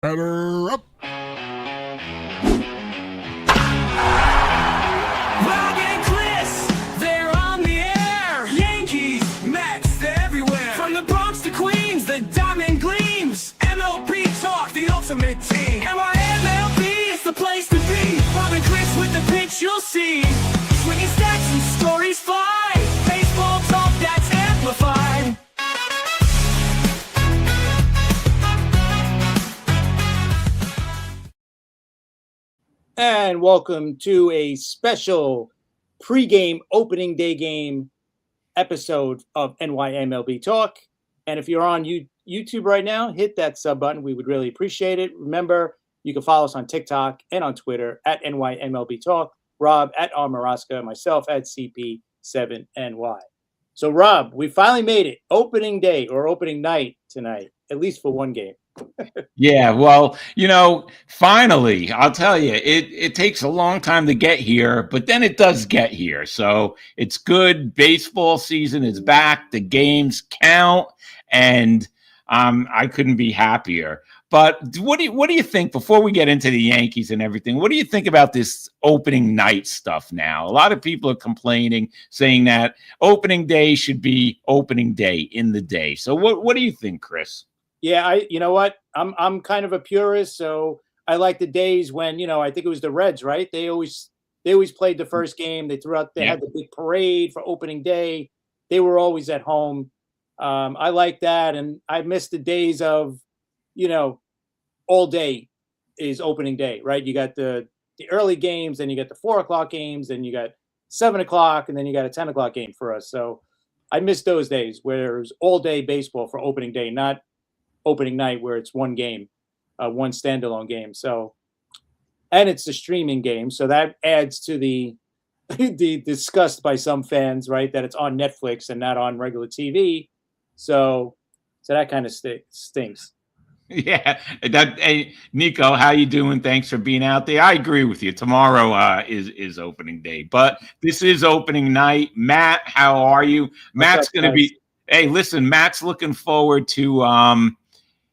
Batter up. Rock and Chris, they're on the air. Yankees, Mets, they're everywhere. From the Bronx to Queens, the diamond gleams. MLB talk, the ultimate team. MLB is the place to be. Rock and Chris with the pitch you'll see. Swinging stats and stories fly. Baseball talk that's amplified. And welcome to a special pregame opening day game episode of NYMLB Talk. And if you're on YouTube right now, hit that sub button. We would really appreciate it. Remember, you can follow us on TikTok and on Twitter at NYMLB Talk, Rob at Maraska, myself at CP7NY. So, Rob, we finally made it. Opening day or opening night tonight, at least for one game. Yeah, well, finally, I'll tell you, it takes a long time to get here, but then it does get here. So it's good. Baseball season is back. The games count, and I couldn't be happier. But what do you think, before we get into the Yankees and everything, what do you think about this opening night stuff now? A lot of people are complaining, saying that opening day should be opening day in the day. So what do you think, Chris? Yeah, you know what? I'm kind of a purist, so I like the days when, I think it was the Reds, right? They always played the first game. They had the big parade for opening day. They were always at home. I like that, and I miss the days of, all day is opening day, right? You got the early games, then you got the 4:00 games, then you got 7:00, and then you got a 10:00 game for us. So I miss those days where it was all day baseball for opening day, not opening night where it's one game, one standalone game. So, and it's a streaming game, so that adds to the disgust by some fans, right? That it's on Netflix and not on regular TV. So that kind of stinks. Yeah, hey, Nico, how you doing? Thanks for being out there. I agree with you. Tomorrow is opening day, but this is opening night. Matt, how are you? Matt's going to be. Hey, listen, Matt's looking forward to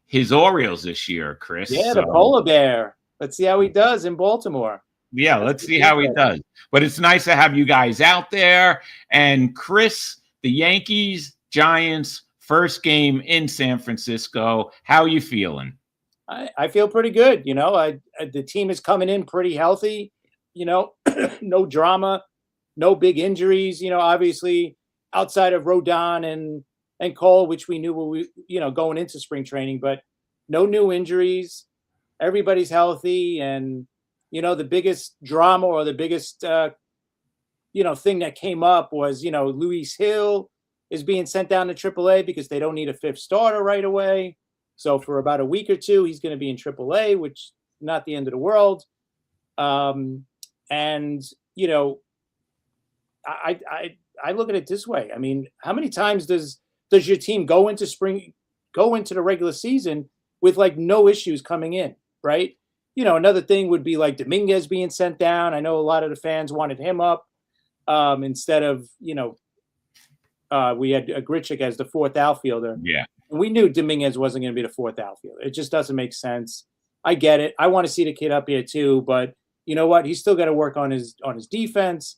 his Orioles this year, Chris. Yeah, the polar bear. Let's see how he does in Baltimore. Yeah, let's see how he does. But it's nice to have you guys out there. And Chris, the Yankees, Giants, first game in San Francisco. How are you feeling? I feel pretty good. The team is coming in pretty healthy. No drama, no big injuries. Obviously outside of Rodon and Cole, which we knew going into spring training, but no new injuries. Everybody's healthy, and the biggest drama or the biggest thing that came up was Luis Hill is being sent down to AAA because they don't need a fifth starter right away. So for about a week or two, he's going to be in AAA, which not the end of the world. And I look at it this way. I mean, how many times does your team go into the regular season with like no issues coming in, right? Another thing would be like Dominguez being sent down. I know a lot of the fans wanted him up instead of, we had Grichuk as the fourth outfielder. Yeah. And we knew Dominguez wasn't going to be the fourth outfielder. It just doesn't make sense. I get it. I want to see the kid up here too, but you know what? He's still got to work on his defense.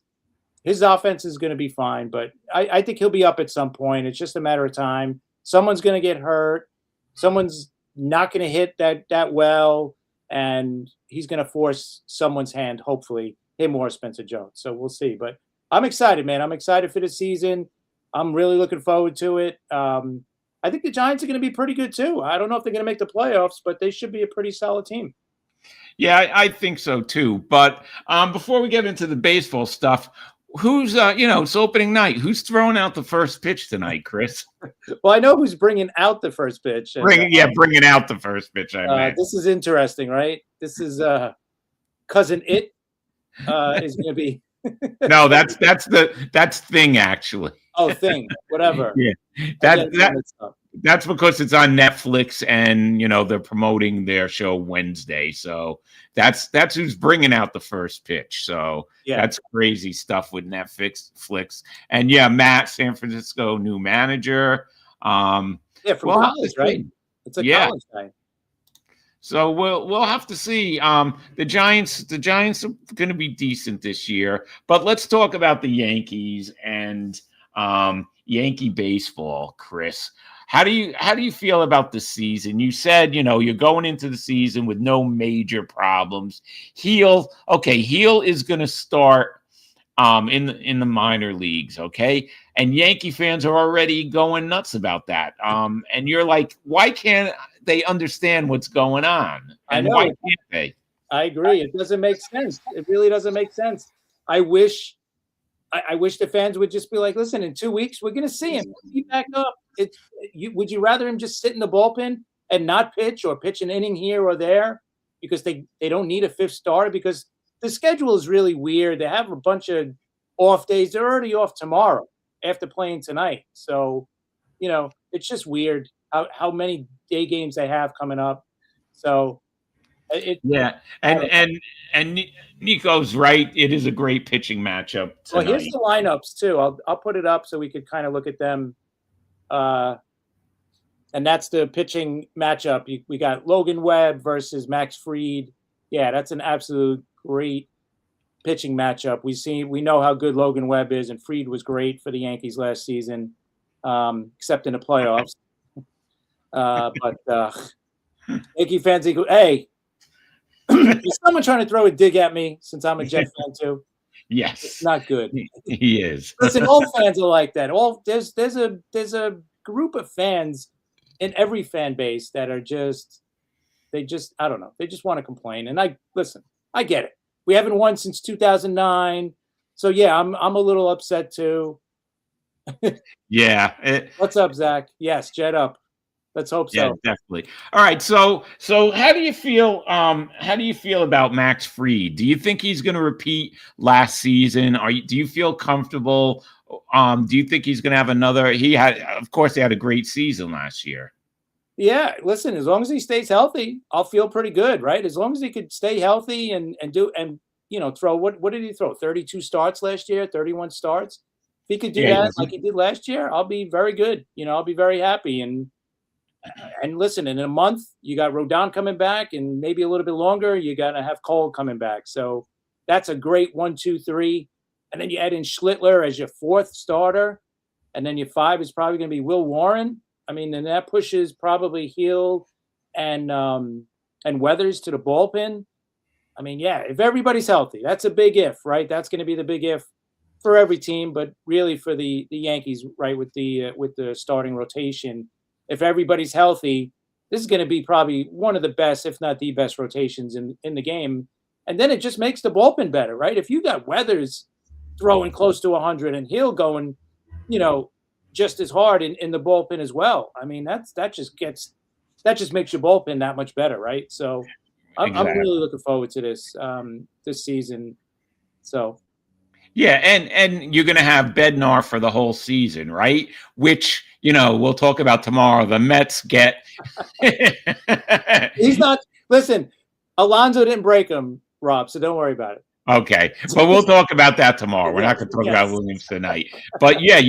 His offense is going to be fine, but I think he'll be up at some point. It's just a matter of time. Someone's going to get hurt. Someone's not going to hit that well, and he's going to force someone's hand, hopefully, him or Spencer Jones. So we'll see. But I'm excited, man. I'm excited for the season. I'm really looking forward to it. I think the Giants are going to be pretty good too. I don't know if they're going to make the playoffs, but they should be a pretty solid team. Yeah, I think so too. But before we get into the baseball stuff, who's it's opening night. Who's throwing out the first pitch tonight, Chris? Well, I know who's bringing out the first pitch. Bringing out the first pitch. This is interesting, right? This is cousin It is going to be. No, that's Thing actually. Oh, Thing, whatever. Yeah, that's because it's on Netflix, and they're promoting their show Wednesday. So that's who's bringing out the first pitch. So that's crazy stuff with Netflix. And Matt, San Francisco new manager. From college, right? It's a college guy. So we'll have to see. The Giants are going to be decent this year, but let's talk about the Yankees and Yankee baseball, Chris. How do you feel about the season? You said you're going into the season with no major problems. Heel is going to start in the minor leagues, okay? And Yankee fans are already going nuts about that. And you're like, why can't they understand what's going on? I And why know. can't they? I agree. It doesn't make sense. It really doesn't make sense. I wish I wish the fans would just be like, listen, in 2 weeks, we're going to see him. He's back up. Would you rather him just sit in the bullpen and not pitch or pitch an inning here or there because they don't need a fifth starter? Because the schedule is really weird. They have a bunch of off days. They're already off tomorrow after playing tonight. So, it's just weird how many day games they have coming up. So, Yeah, and Nico's right. It is a great pitching matchup well, here's tonight. the lineups too. I'll put it up so we could kind of look at them. Uh, and that's the pitching matchup. We got Logan Webb versus Max Fried. Yeah, that's an absolute great pitching matchup. We know how good Logan Webb is, and Fried was great for the Yankees last season, except in the playoffs. But Yankee fans, hey, is someone trying to throw a dig at me since I'm a Jet fan too? Yes, It's not good. he is. Listen, all fans are like that. There's a group of fans in every fan base that are I don't know. They just want to complain. And I get it. We haven't won since 2009. So yeah, I'm a little upset too. Yeah, What's up, Zach? Yes, jet up. Let's hope so. yeah, definitely. All right, so how do you feel? How do you feel about Max Fried? Do you think he's going to repeat last season? Do you feel comfortable? Do you think he's going to have another? Of course, he had a great season last year. Yeah, listen, as long as he stays healthy, I'll feel pretty good, right? As long as he could stay healthy and throw what did he throw? 32 starts last year, 31 starts. If he could do Yeah, that like he did last year, I'll be very good. I'll be very happy. And listen, in a month, you got Rodon coming back, and maybe a little bit longer, you got to have Cole coming back. So that's a great 1, 2, 3. And then you add in Schlittler as your fourth starter, and then your 5 is probably going to be Will Warren. I mean, and that pushes probably Hill and Weathers to the bullpen. I mean, yeah, if everybody's healthy, that's a big if, right? That's going to be the big if for every team, but really for the Yankees, right? With the starting rotation, if everybody's healthy, this is going to be probably one of the best, if not the best, rotations in the game. And then it just makes the bullpen better, right? If you got Weathers throwing close to 100 and Hill going, just as hard in the bullpen as well. I mean, that just makes your bullpen that much better, right? So I'm really looking forward to this season. So yeah, and you're going to have Bednar for the whole season, right? Which we'll talk about tomorrow. The Mets get. he's not. Listen, Alonso didn't break him, Rob. So don't worry about it. Okay, but we'll talk about that tomorrow. We're not going to talk about Williams tonight. But yeah,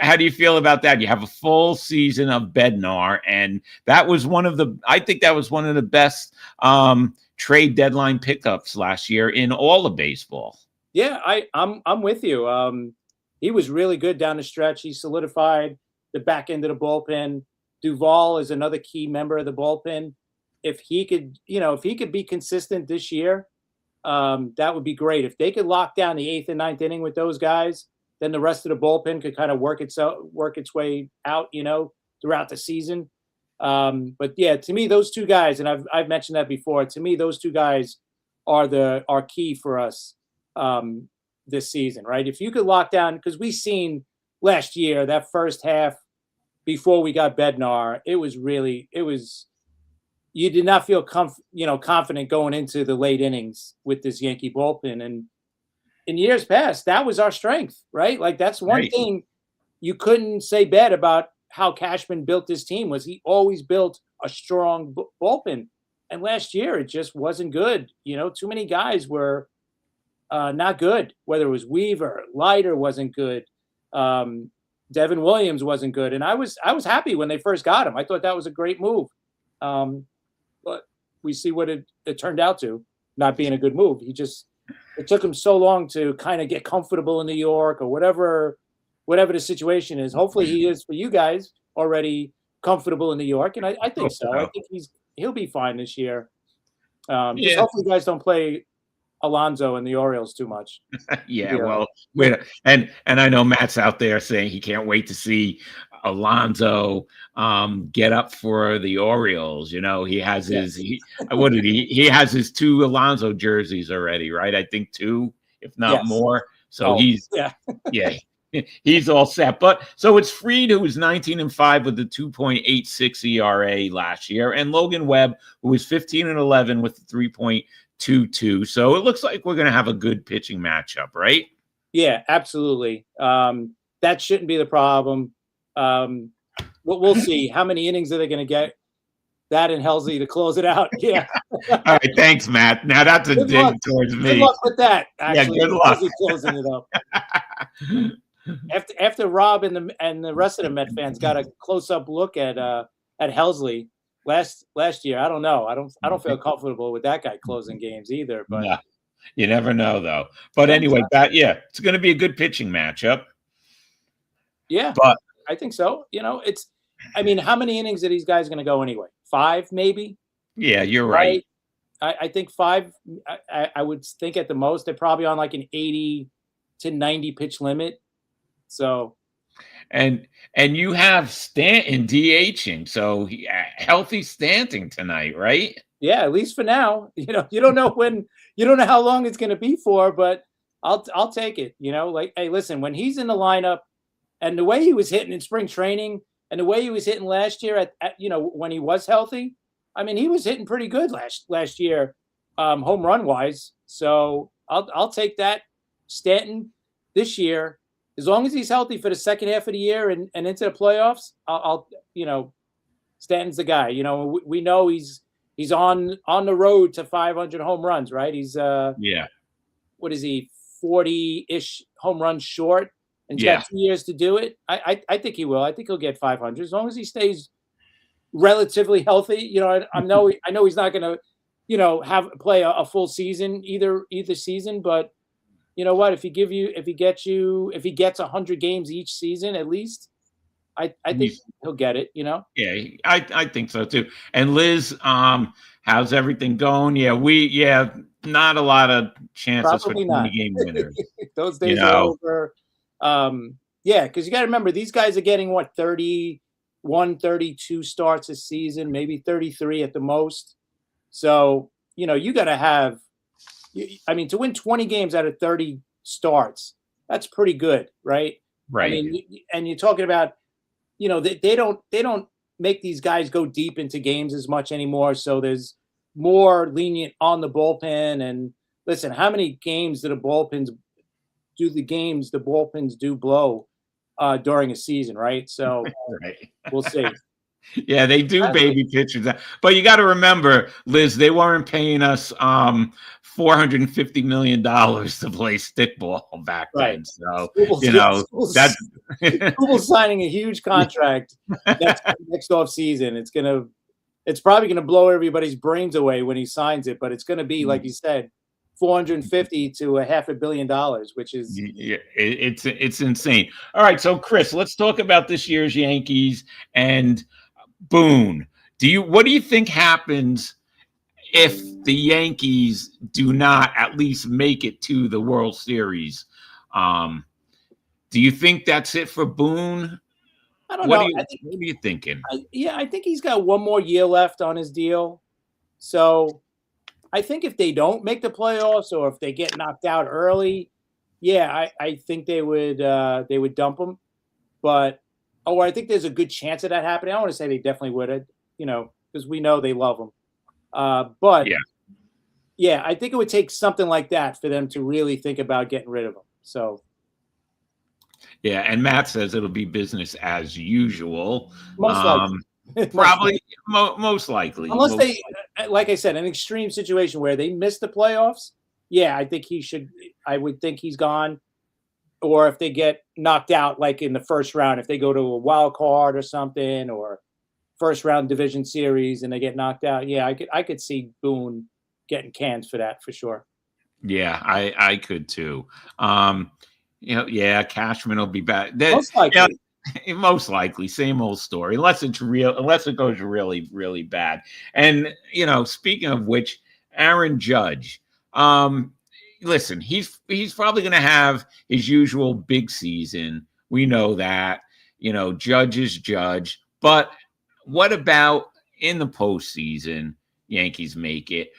how do you feel about that? You have a full season of Bednar, and I think that was one of the best trade deadline pickups last year in all of baseball. Yeah, I'm with you. He was really good down the stretch. He solidified the back end of the bullpen. Duvall is another key member of the bullpen. If he could be consistent this year, that would be great. If they could lock down the 8th and 9th inning with those guys, then the rest of the bullpen could kind of work its way out, throughout the season. But yeah, to me, those two guys, and I've mentioned that before. To me, those two guys are key for us this season, right? If you could lock down, because we seen last year that first half before we got Bednar, you did not feel confident going into the late innings with this Yankee bullpen. And in years past, that was our strength, right? Like that's one thing you couldn't say bad about how Cashman built this team was he always built a strong bullpen. And last year it just wasn't good. Too many guys were not good, whether it was Weaver, Leiter wasn't good. Devin Williams wasn't good. And I was happy when they first got him. I thought that was a great move. But we see what it turned out to not being a good move. It took him so long to kind of get comfortable in New York or whatever the situation is. Hopefully he is for you guys already comfortable in New York. And I think so. I think he'll be fine this year. Just hopefully you guys don't play Alonso and the Orioles too much. Yeah, well, wait, and I know Matt's out there saying he can't wait to see Alonso get up for the Orioles. You know, he has he has his 2 Alonso jerseys already, right? I think 2, if not more. So he's he's all set. But so it's Fried, who was 19-5 with the 2.86 ERA last year, and Logan Webb, who was 15-11 with the 3.22. So it looks like we're going to have a good pitching matchup, right? Yeah, absolutely. That shouldn't be the problem. We'll see. How many innings are they going to get? That and Helsley to close it out. Yeah. All right. Thanks, Matt. Now that's a dig towards me. Good luck with that. Actually, good luck. Closing it up. After Rob and the rest of the Met fans got a close up look at Helsley last year, I don't know. I don't feel comfortable with that guy closing games either. But no, you never know though. But anyway, it's going to be a good pitching matchup. Yeah, but I think so. You know, how many innings are these guys going to go anyway? 5, maybe. Yeah, you're right. I think 5. I would think at the most they're probably on like an 80 to 90 pitch limit. So, and you have Stanton DHing, so healthy Stanton tonight, right? Yeah, at least for now. You know, you don't know how long it's going to be for, but I'll take it. You know, like, hey, listen, when he's in the lineup, and the way he was hitting in spring training, and the way he was hitting last year at when he was healthy, I mean, he was hitting pretty good last year, home run wise. So I'll take that. Stanton this year, as long as he's healthy for the second half of the year and into the playoffs, I'll Stanton's the guy. You know, we know he's on the road to 500 home runs, right? He's what is he, 40-ish home runs short, and he's got 2 years to do it. I think he will. I think he'll get 500 as long as he stays relatively healthy. You know, I know he's not going to play a full season either season, but you know what? If he gets 100 games each season at least, I think he'll get it. You know? Yeah, I think so too. And Liz, how's everything going? Yeah, not a lot of chances Probably for 20-game winners. Those days are over. Because you got to remember these guys are getting 31, 32 starts a season, maybe 33 at the most. So you got to have. To win 20 games out of 30 starts, that's pretty good, right? Right. I mean, and you're talking about, they don't make these guys go deep into games as much anymore. So there's more lenient on the bullpen. And listen, how many games do the bullpens do blow during a season, right? So we'll see. Yeah, they do baby pitchers. But you got to remember, Liz, they weren't paying us $450 million to play stickball back then. So, that's Google's signing a huge contract next off season. It's probably going to blow everybody's brains away when he signs it, but it's going to be, like you said, $450 to $500 million, which is it's insane. All right, so Chris, let's talk about this year's Yankees and Boone. What do you think happens if the Yankees do not at least make it to the World Series? Do you think that's it for Boone? I don't know. What are you thinking? I think he's got one more year left on his deal. So I think if they don't make the playoffs or if they get knocked out early, I think they would dump him. But I think there's a good chance of that happening. I don't want to say they definitely would, because we know they love him. But I think it would take something like that for them to really think about getting rid of him. So. Yeah, and Matt says it'll be business as usual. Most likely. Probably, most likely. Unless they, like I said, an extreme situation where they miss the playoffs, I think I would think he's gone. Or if they get knocked out, like in the first round, if they go to a wild card or something, or first round division series and they get knocked out. Yeah, I could see Boone getting canned for that for sure. Yeah, I could too. Yeah, Cashman will be back. Most Yeah, likely. most likely, same old story, unless it goes really, really bad. And speaking of which, Aaron Judge. Um, Listen, he's probably going to have his usual big season. We know that. Judge is Judge. But what about in the postseason? Yankees make it.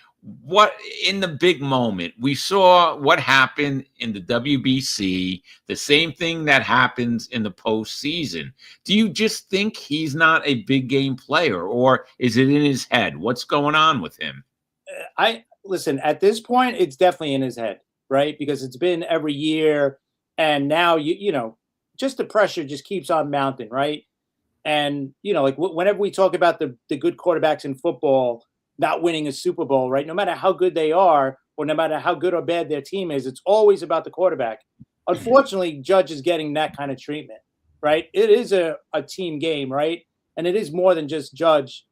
What in the big moment? We saw what happened in the WBC, the same thing that happens in the postseason. Do you just think he's not a big game player, or is it in his head? What's going on with him? I listen, at this point, it's definitely in his head, right? Because it's been every year, and now just the pressure just keeps on mounting, right? And like whenever we talk about the good quarterbacks in football not winning a Super Bowl, right? No matter how good they are, or no matter how good or bad their team is, it's always about the quarterback. Unfortunately, Judge is getting that kind of treatment, right? It is a team game, right? And it is more than just Judge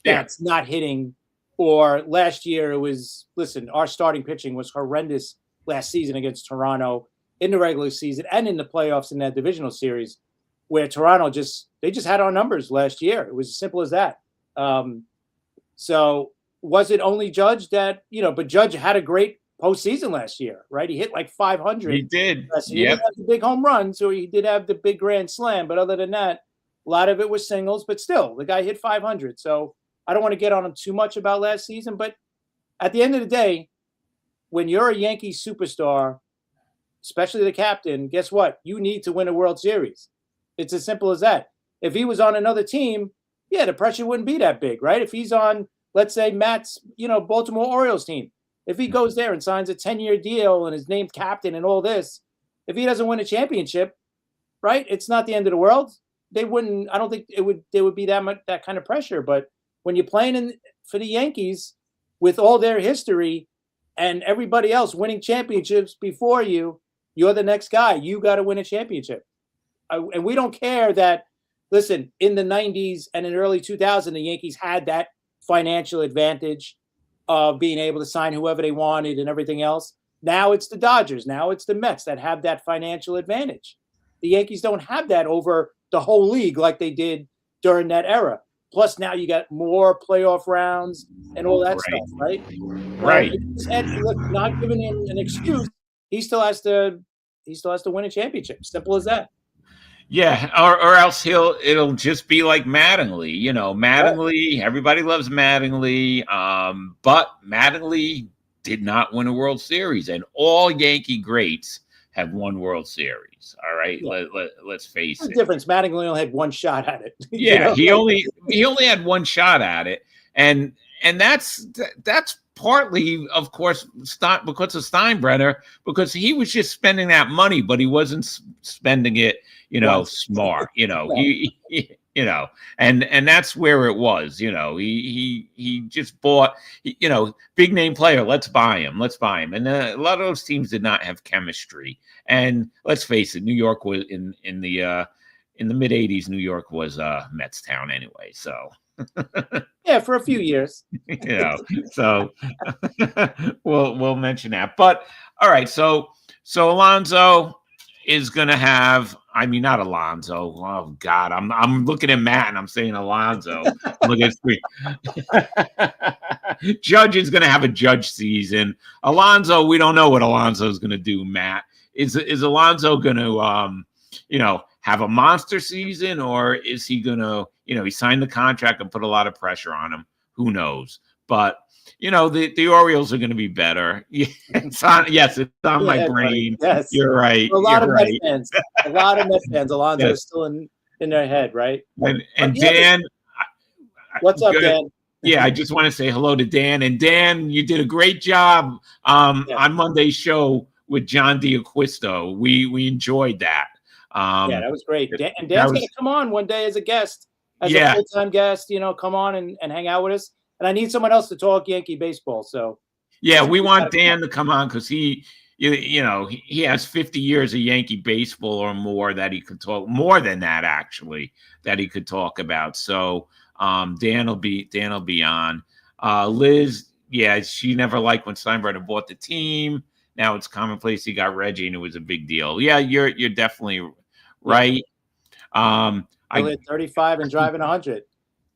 that's not hitting. Or last year it was, listen, our starting pitching was horrendous last season against Toronto in the regular season and in the playoffs in that divisional series, where Toronto just had our numbers last year. It was as simple as that. So was it only Judge that, but Judge had a great postseason last year, right? He hit like 500. He did. He didn't have the big home runs, or he did have the big grand slam. But other than that, a lot of it was singles. But still, the guy hit 500. So I don't want to get on him too much about last season. But at the end of the day, when you're a Yankees superstar, especially the captain, guess what? You need to win a World Series. It's as simple as that. If he was on another team, yeah, the pressure wouldn't be that big, right? If he's on, let's say, Matt's, Baltimore Orioles team, if he goes there and signs a 10-year deal and is named captain and all this, if he doesn't win a championship, right, it's not the end of the world. They wouldn't. I don't think there would be that kind of pressure. But when you're playing for the Yankees with all their history and everybody else winning championships before you, you're the next guy. You got to win a championship. And we don't care that, listen, in the 90s and in early 2000, the Yankees had that financial advantage of being able to sign whoever they wanted and everything else. Now it's the Dodgers. Now it's the Mets that have that financial advantage. The Yankees don't have that over the whole league like they did during that era. Plus, now you got more playoff rounds and all that stuff, right? Right. Look, not giving him an excuse, he still has to win a championship. Simple as that. Yeah, or else it'll just be like Mattingly. Mattingly, everybody loves Mattingly, but Mattingly did not win a World Series, and all Yankee greats have won World Series. All right, yeah. Let's face it. The difference, Mattingly only had one shot at it. Yeah, he only had one shot at it, and that's partly, of course, because of Steinbrenner, because he was just spending that money, but he wasn't spending it, smart. And that's where it was. He just bought, big name player. Let's buy him. And a lot of those teams did not have chemistry. And let's face it, New York was in the mid '80s. New York was Mets town anyway. So. Yeah, for a few years. So we'll mention that. But all right, so Alonso is gonna have, not Alonso. Oh God, I'm looking at Matt and I'm saying Alonso. Look at Judge is gonna have a Judge season. Alonso, we don't know what Alonso is gonna do, Matt. Is Alonso gonna have a monster season, or is he gonna, he signed the contract and put a lot of pressure on him? Who knows? But the Orioles are going to be better. It's on my brain. Yes, you're right. A lot of Mets fans. Alonso is still in their head, right? And Dan, what's up, Dan? Yeah, I just want to say hello to Dan. And Dan, you did a great job on Monday's show with John D'Acquisto. We enjoyed that. That was great. And Dan's going to come on one day as a guest, as a full-time guest, come on and hang out with us. And I need someone else to talk Yankee baseball. So yeah, we want Dan to come on because he has 50 years of Yankee baseball or more that he could talk, more than that actually, that he could talk about. So Dan will be on. Liz, yeah, she never liked when Steinbrenner bought the team. Now it's commonplace he got Reggie, and it was a big deal. Yeah, you're definitely Yeah. right. He'll I hit 35 and driving 100.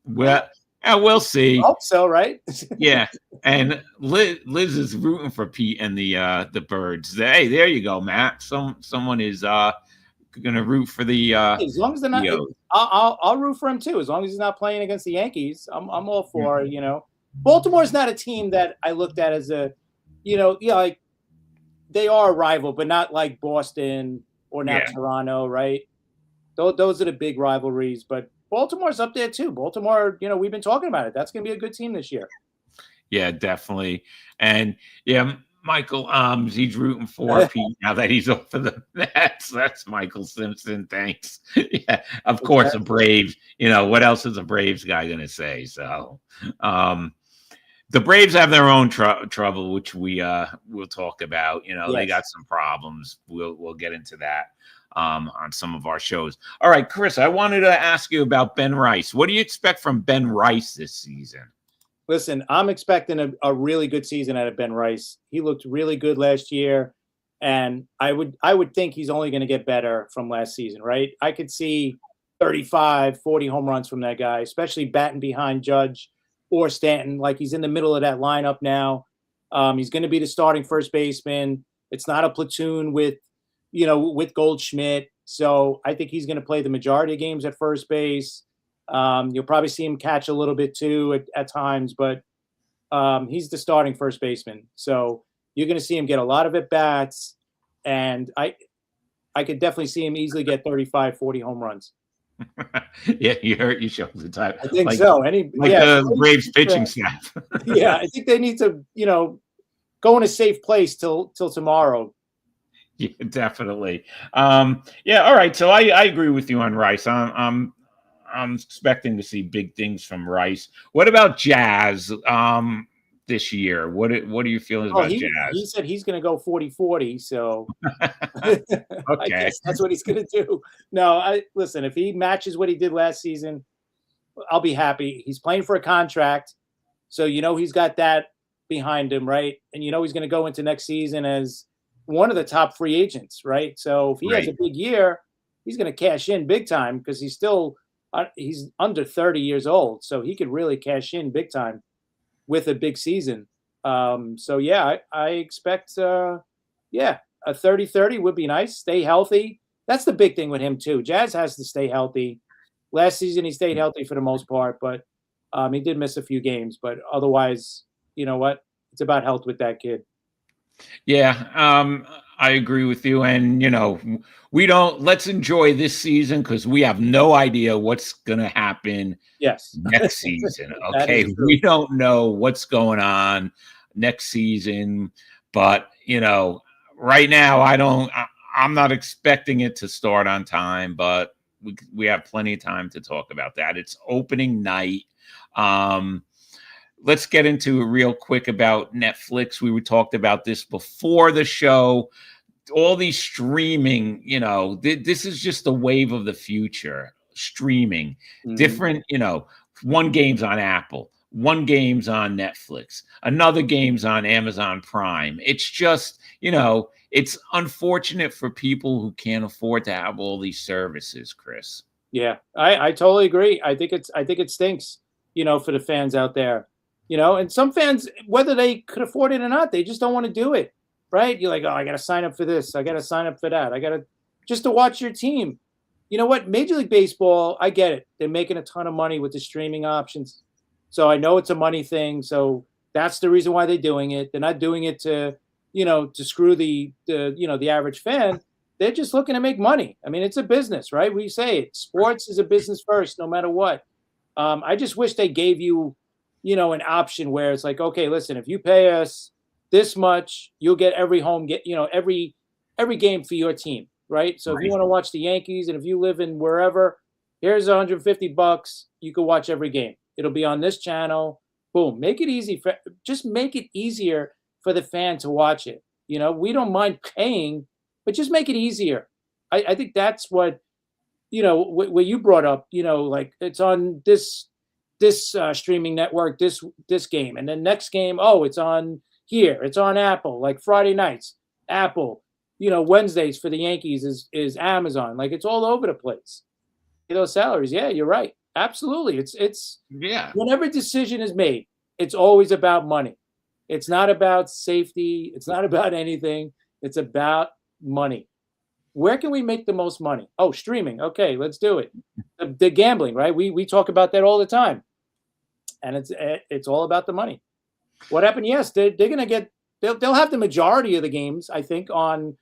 well, yeah, we'll see. Hope so, right? Yeah, and Liz is rooting for Pete and the Birds. Hey, there you go, Matt. Someone is gonna root for the As long as they're not, O's. I'll root for him too. As long as he's not playing against the Yankees, I'm all for. Baltimore's not a team that I looked at as a, like they are a rival, but not like Boston or now Yeah. Toronto, right? Those are the big rivalries. But Baltimore's up there too. Baltimore, we've been talking about it. That's going to be a good team this year. Yeah, definitely. And yeah, Michael, he's rooting for Pete now that he's off of the Mets. That's Michael Simpson. Thanks. Yeah, of course, a Braves. What else is a Braves guy going to say? So, the Braves have their own trouble, which we'll talk about. They Yes. got some problems. We'll get into that on some of our shows. All right, Chris, I wanted to ask you about Ben Rice. What do you expect from Ben Rice this season? Listen, I'm expecting a really good season out of Ben Rice. He looked really good last year, and I would think he's only going to get better from last season, right? I could see 35, 40 home runs from that guy, especially batting behind Judge or Stanton. Like he's in the middle of that lineup now. He's going to be the starting first baseman. It's not a platoon with Goldschmidt. So I think he's going to play the majority of games at first base. You'll probably see him catch a little bit too at times, but he's the starting first baseman. So you're going to see him get a lot of at-bats, and I could definitely see him easily get 35, 40 home runs. Yeah, you showed the time. I think so. The Braves pitching staff. Yeah, I think they need to, go in a safe place till tomorrow. Yeah, definitely. Yeah, all right. So I agree with you on Rice. I'm expecting to see big things from Rice. What about Jazz this year? What are your feelings about Jazz? He said he's going to go 40-40, so Okay. I guess that's what he's going to do. No, listen, if he matches what he did last season, I'll be happy. He's playing for a contract, so he's got that behind him, right? And he's going to go into next season as one of the top free agents, right? So if he has a big year, he's going to cash in big time because he's under 30 years old, so he could really cash in big time with a big season. So yeah, I expect a 30-30 would be nice. Stay healthy. That's the big thing with him too. Jazz has to stay healthy. Last season he stayed healthy for the most part, but he did miss a few games. But otherwise, you know what? It's about health with that kid. Yeah, I agree with you. And, let's enjoy this season because we have no idea what's going to happen next season. Okay. We don't know what's going on next season, but, right now I'm not expecting it to start on time, but we have plenty of time to talk about that. It's opening night. Let's get into it real quick about Netflix. We talked about this before the show. All these streaming, this is just the wave of the future. Streaming, different, one game's on Apple, one game's on Netflix, another game's on Amazon Prime. It's just, it's unfortunate for people who can't afford to have all these services, Chris. Yeah, I totally agree. I think it stinks, for the fans out there. And some fans, whether they could afford it or not, they just don't want to do it, right? You're like, oh, I got to sign up for this. I got to sign up for that. I got to just to watch your team. You know what? Major League Baseball, I get it. They're making a ton of money with the streaming options. So I know it's a money thing. So that's the reason why they're doing it. They're not doing it to screw the average fan. They're just looking to make money. I mean, it's a business, right? We say it. Sports is a business first, no matter what. I just wish they gave you, an option where it's like, okay, listen, if you pay us this much, you'll get every every game for your team, right? So if you want to watch the Yankees and if you live in wherever, here's $150. You can watch every game. It'll be on this channel. Boom. Make it easy just make it easier for the fan to watch it. We don't mind paying, but just make it easier. I think that's what, what you brought up, like it's on this this streaming network, this game, and then next game, oh, it's on here, it's on Apple, like Friday nights, Apple, Wednesdays for the Yankees is Amazon, like it's all over the place. Those salaries, yeah, you're right, absolutely. It's Yeah. whenever decision is made, it's always about money. It's not about safety. It's not about anything. It's about money. Where can we make the most money? Oh, streaming. Okay, let's do it. The gambling, right? We talk about that all the time, and it's all about the money. What happened? Yes, they're gonna get. They'll have the majority of the games, I think, on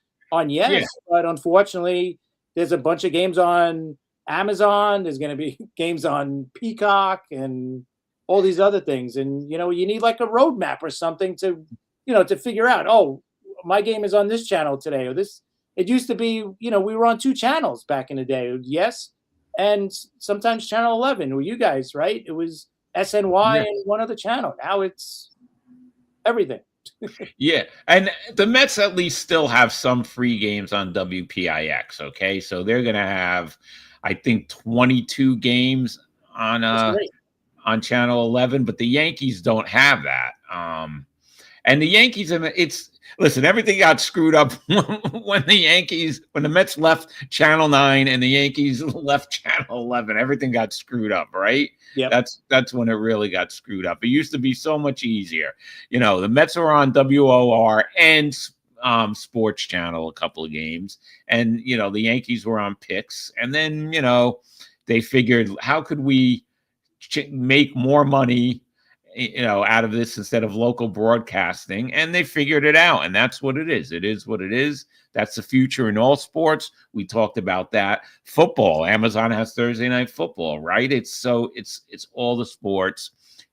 yes, Yeah. but unfortunately, there's a bunch of games on Amazon. There's going to be games on Peacock and all these other things, and you need like a roadmap or something to to figure out. Oh, my game is on this channel today, or this. It used to be, we were on 2 channels back in the day. Yes, and sometimes channel 11, or you guys, right? It was SNY and one other channel. Now it's everything. Yeah, and the Mets at least still have some free games on WPIX. Okay, so they're gonna have, I think, 22 games on channel 11, but the Yankees don't have that. And the Yankees, listen, everything got screwed up when the Mets left Channel 9 and the Yankees left Channel 11. Everything got screwed up, right? Yeah. That's when it really got screwed up. It used to be so much easier. The Mets were on WOR and Sports Channel a couple of games, and the Yankees were on Pix, and then they figured, how could we make more money out of this instead of local broadcasting, and they figured it out, and that's what it is. It is what it is. That's the future in all sports. We talked about that. Football, Amazon has Thursday Night Football, right? It's all the sports.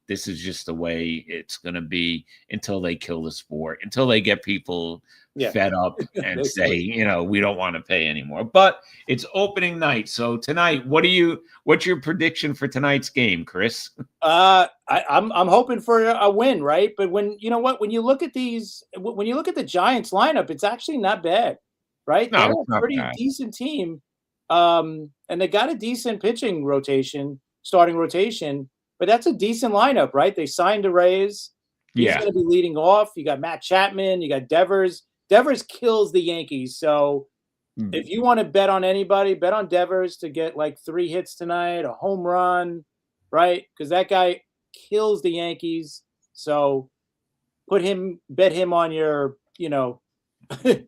This is just the way it's going to be until they kill the sport, until they get people fed up and say, we don't want to pay anymore. But it's opening night. So tonight, what's your prediction for tonight's game, Chris? I'm hoping for a win, right? But when you look at the Giants lineup, it's actually not bad, right? No, they're a pretty decent team. And they got a decent pitching starting rotation, but that's a decent lineup, right? They signed Reyes. He's going to be leading off. You got Matt Chapman. You got Devers. Devers kills the Yankees. So if you want to bet on anybody, bet on Devers to get like 3 hits tonight, a home run, right? Because that guy kills the Yankees. So bet him on your, bet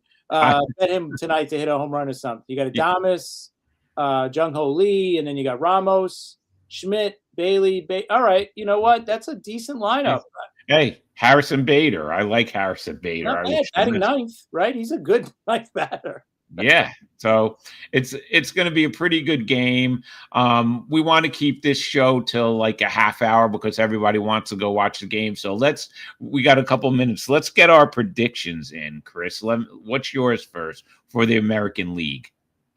him tonight to hit a home run or something. You got Adames, Jung-Ho Lee, and then you got Ramos, Schmidt, Bailey. All right, you know what? That's a decent lineup. Hey, Harrison Bader. I like Harrison Bader. Not bad. Batting ninth, right? He's a good ninth batter. Yeah, so it's going to be a pretty good game. We want to keep this show till like a half hour because everybody wants to go watch the game. So we got a couple minutes. Let's get our predictions in, Chris. What's yours first for the American League?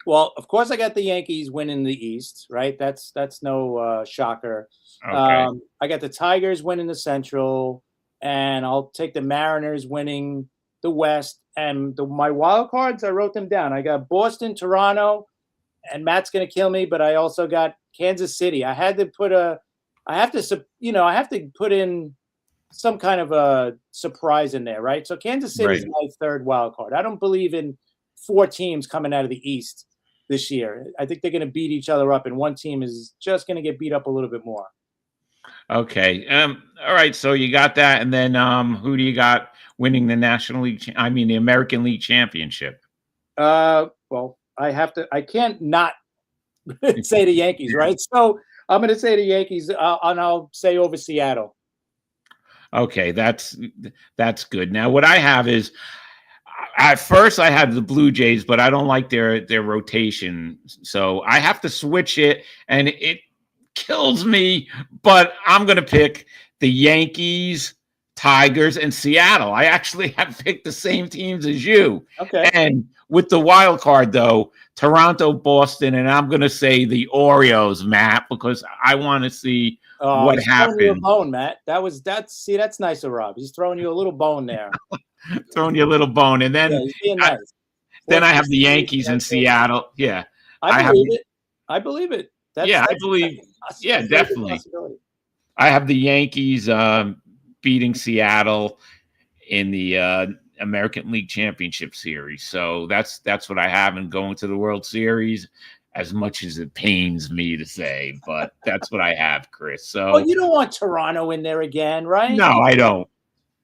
Well, of course, I got the Yankees winning the East, right? That's no shocker. Okay. I got the Tigers winning the Central, and I'll take the Mariners winning the West. And my wild cards, I wrote them down. I got Boston, Toronto, and Matt's going to kill me, but I also got Kansas City. I have to put in some kind of a surprise in there, right? So Kansas City is my third wild card. I don't believe in 4 teams coming out of the East this year. I think they're going to beat each other up, and one team is just going to get beat up a little bit more. Okay. All right. So you got that, and then who do you got winning the National League? The American League Championship. Well, I can't not say the Yankees, right? So I'm going to say the Yankees, and I'll say over Seattle. Okay, that's good. Now, what I have is, at first I had the Blue Jays, but I don't like their rotation, so I have to switch it, and it kills me. But I'm going to pick the Yankees, Tigers, and Seattle. I actually have picked the same teams as you. Okay. And with the wild card, though, Toronto, Boston, and I'm going to say the Orioles, Matt, because I want to see what happened. Throwing you a bone, Matt. That's nice of Rob. He's throwing you a little bone there. Throwing you a little bone, and then he's being nice. Then I have the Yankees in Seattle. Yeah, I believe it. I believe. Yeah, definitely. I have the Yankees beating Seattle in the American League Championship Series. So that's what I have in going to the World Series, as much as it pains me to say, but that's what I have, Chris. So Well, you don't want Toronto in there again, right? no, I don't.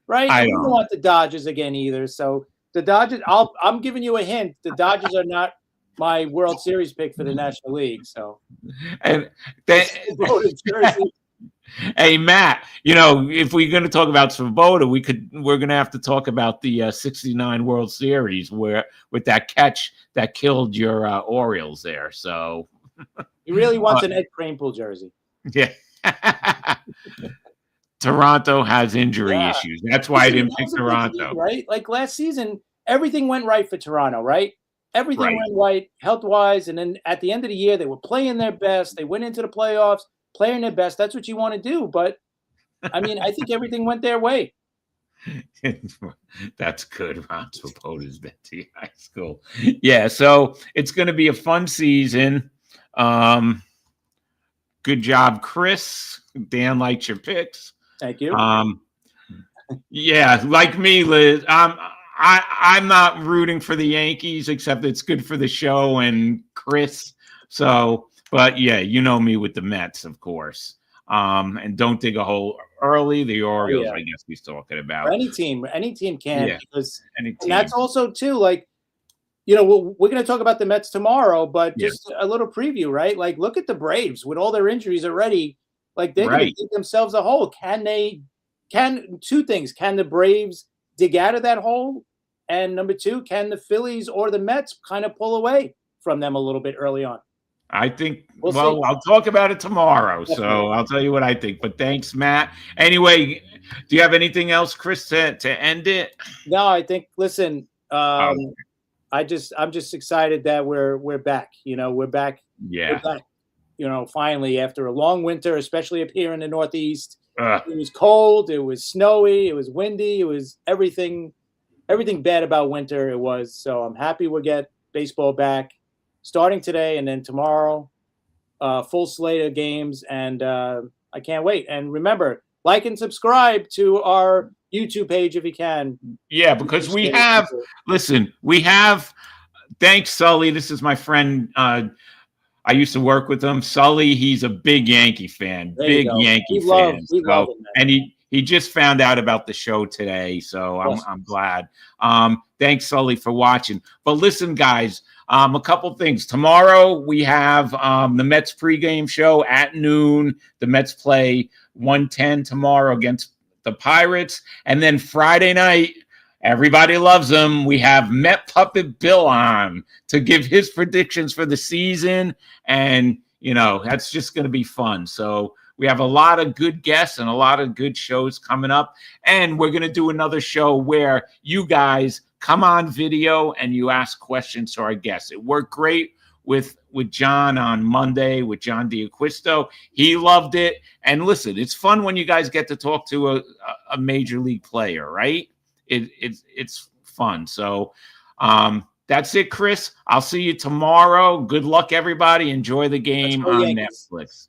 Right? I And you don't don't. want the Dodgers again either. So the Dodgers, I'm giving you a hint. The Dodgers are not my World Series pick for the National League. So And that, voted Jersey. hey, Matt, if we're going to talk about Svoboda, we're going to have to talk about the 69 World Series where with that catch that killed your Orioles there. So He really wants an Ed Kranepool jersey. yeah. Toronto has injury issues. That's why I didn't pick Toronto. Team, right? Like last season, everything went right for Toronto, right? Everything went right, health-wise, and then at the end of the year, they were playing their best. They went into the playoffs, playing their best. That's what you want to do. But, I mean, I think everything went their way. That's good. Ron Swoboda's been to high school. Yeah, so it's going to be a fun season. Good job, Chris. Dan likes your picks. Thank you. Yeah, like me, Liz. I'm not rooting for the Yankees, except it's good for the show and Chris. So, but yeah, you know me with the Mets, of course. And don't dig a hole early. The Orioles, I guess he's talking about. Or any team can, because and that's also too like, we're going to talk about the Mets tomorrow, but just a little preview, right? Like, look at the Braves with all their injuries already. Like, they're going to dig themselves a hole. Two things. Can the Braves dig out of that hole? And number two, can the Phillies or the Mets kind of pull away from them a little bit early on? I think, we'll I'll talk about it tomorrow. So I'll tell you what I think. But thanks, Matt. Anyway, do you have anything else, Chris, to end it? No, I think, listen, I'm just excited that we're back. We're back. Yeah. We're back, finally, after a long winter, especially up here in the Northeast. It was cold, it was snowy, it was windy, it was everything bad about winter it was. So I'm happy we'll get baseball back starting today and then tomorrow, full slate of games, and I can't wait. And remember, like and subscribe to our YouTube page if you can. Yeah, because we have, thanks, Sully. This is my friend. I used to work with him. Sully, he's a big Yankee fan, big Yankee fan. We love him, and he just found out about the show today, so I'm glad. Thanks, Sully, for watching. But listen, guys, a couple things. Tomorrow we have the Mets pregame show at noon. The Mets play 1:10 tomorrow against the Pirates, and then Friday night, everybody loves him. We have Met Puppet Bill on to give his predictions for the season. And, that's just going to be fun. So we have a lot of good guests and a lot of good shows coming up. And we're going to do another show where you guys come on video and you ask questions to our guests. It worked great with John on Monday, with John D'Acquisto. He loved it. And listen, it's fun when you guys get to talk to a major league player, right? It's fun. So that's it, Chris. I'll see you tomorrow. Good luck, everybody. Enjoy the game on Netflix.